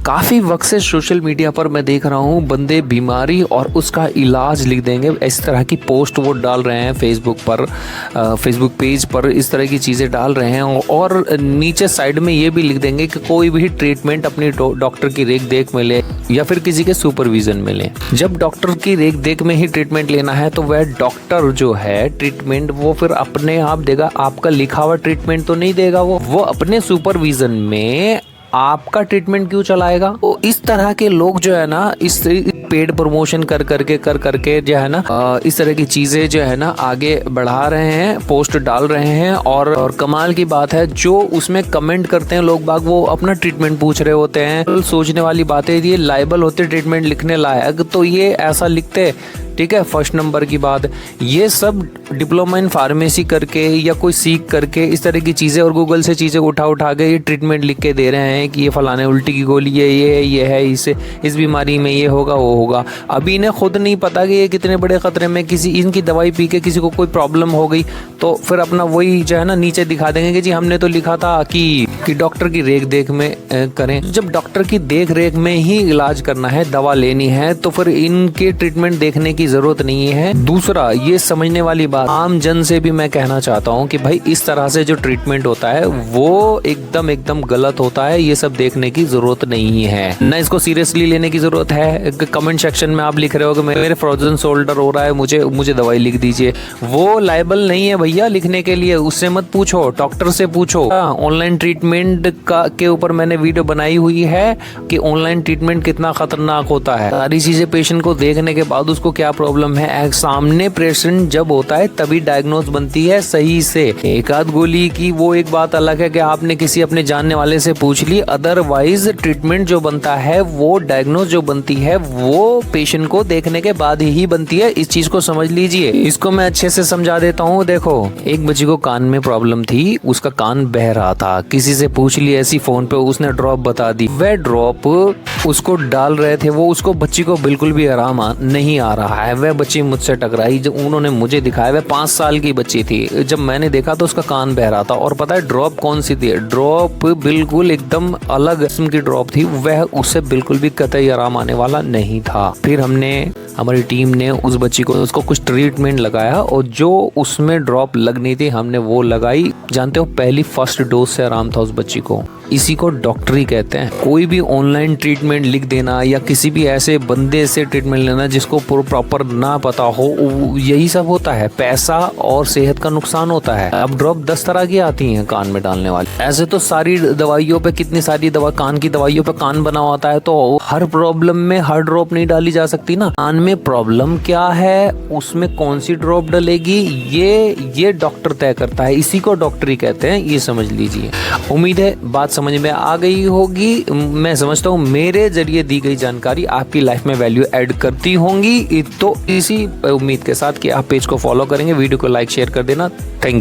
काफ़ी वक्त से सोशल मीडिया पर मैं देख रहा हूँ बंदे बीमारी और उसका इलाज लिख देंगे, इस तरह की पोस्ट वो डाल रहे हैं फेसबुक पर, फेसबुक पेज पर इस तरह की चीज़ें डाल रहे हैं और नीचे साइड में ये भी लिख देंगे कि कोई भी ट्रीटमेंट अपनी डॉक्टर की रेख देख में ले या फिर किसी के सुपरविजन में ले। जब डॉक्टर की रेख देख में ही ट्रीटमेंट लेना है तो वह डॉक्टर जो है ट्रीटमेंट वो फिर अपने आप देगा, आपका लिखा हुआ ट्रीटमेंट तो नहीं देगा। वो अपने सुपरविजन में आपका ट्रीटमेंट क्यों चलाएगा। तो इस तरह के लोग जो है ना, इस पेड प्रमोशन कर करके जो है ना, इस तरह की चीजें जो है ना आगे बढ़ा रहे हैं, पोस्ट डाल रहे हैं। और कमाल की बात है जो उसमें कमेंट करते हैं लोग बाग, वो अपना ट्रीटमेंट पूछ रहे होते हैं। सोचने वाली बात है, ये लायबल होते ट्रीटमेंट लिखने लायक तो ये ऐसा लिखते, ठीक है। फर्स्ट नंबर की बात, ये सब डिप्लोमा इन फार्मेसी करके या कोई सीख करके इस तरह की चीज़ें और गूगल से चीज़ें उठा के ये ट्रीटमेंट लिख के दे रहे हैं कि ये फलाने उल्टी की गोली है, ये है, इससे इस बीमारी में ये होगा वो होगा। अभी इन्हें खुद नहीं पता कि ये कितने बड़े खतरे में, किसी इनकी दवाई पी के किसी को कोई प्रॉब्लम हो गई तो फिर अपना वही जो है ना नीचे दिखा देंगे कि जी हमने तो लिखा था कि डॉक्टर की रेख देख में करें। जब डॉक्टर की देख रेख में ही इलाज करना है, दवा लेनी है, तो फिर इनके ट्रीटमेंट देखने की जरूरत नहीं है। दूसरा, ये समझने वाली बात आम जन से भी मैं कहना चाहता हूँ कि भाई इस तरह से जो ट्रीटमेंट होता है वो एकदम गलत होता है। ये सब देखने की जरूरत नहीं है, ना इसको सीरियसली लेने की जरूरत है। कमेंट सेक्शन में आप लिख रहे हो कि मेरे फ्रोजन शोल्डर हो रहा है, मुझे दवाई लिख दीजिए, वो लायबल नहीं है भैया लिखने के लिए। उससे मत पूछो, डॉक्टर से पूछो। ऑनलाइन ट्रीटमेंट के ऊपर मैंने वीडियो बनाई हुई है कि ऑनलाइन ट्रीटमेंट कितना खतरनाक होता है। सारी चीजें पेशेंट को देखने के बाद उसको क्या प्रॉब्लम है, सामने पेशेंट जब होता है तभी डायग्नोस बनती है सही से। एक आध गोली की वो एक बात अलग है कि आपने किसी अपने जानने वाले से पूछ ली, अदरवाइज ट्रीटमेंट जो बनता है, वो डायग्नोस जो बनती है वो पेशेंट को देखने के बाद ही बनती है। इस चीज को समझ लीजिए। इसको मैं अच्छे से समझा देता हूँ। देखो, एक बच्ची को कान में प्रॉब्लम थी, उसका कान बह रहा था, किसी से पूछ लिया ऐसी फोन पे, उसने ड्रॉप बता दी। वह ड्रॉप उसको डाल रहे थे, वो उसको बच्ची को बिल्कुल भी आराम नहीं आ रहा है। वह बच्ची मुझसे टकराई, जब उन्होंने मुझे दिखाया, वह 5 साल की बच्ची थी। जब मैंने देखा तो उसका कान बह रहा था। और पता है ड्रॉप कौन सी थी? ड्रॉप बिल्कुल एकदम अलग किस्म की ड्रॉप थी। वह उससे बिल्कुल भी कतई आराम आने वाला नहीं था। फिर हमारी टीम ने उस बच्ची को उसको कुछ ट्रीटमेंट लगाया और जो उसमें ड्रॉप लगनी थी हमने वो लगाई। जानते हो, पहली फर्स्ट डोज से आराम था उस बच्ची को। इसी को डॉक्टरी कहते हैं। कोई भी ऑनलाइन ट्रीटमेंट लिख देना या किसी भी ऐसे बंदे से ट्रीटमेंट लेना जिसको प्रॉपर ना पता हो, यही सब होता है। पैसा और सेहत का नुकसान होता है। अब ड्रॉप 10 तरह की आती हैं कान में डालने वाली। ऐसे तो सारी दवाइयों पे, कितनी सारी कान की दवाइयों पे कान बना होता है, तो हर प्रॉब्लम में हर ड्रॉप नहीं डाली जा सकती ना। कान में प्रॉब्लम क्या है, उसमें कौन सी ड्रॉप डलेगी, ये डॉक्टर तय करता है। इसी को डॉक्टरी कहते हैं, ये समझ लीजिए। उम्मीद है बात समझ में आ गई होगी। मैं समझता हूँ मेरे जरिए दी गई जानकारी आपकी लाइफ में वैल्यू ऐड करती होंगी। तो इसी उम्मीद के साथ कि आप पेज को फॉलो करेंगे, वीडियो को लाइक शेयर कर देना। Thank you.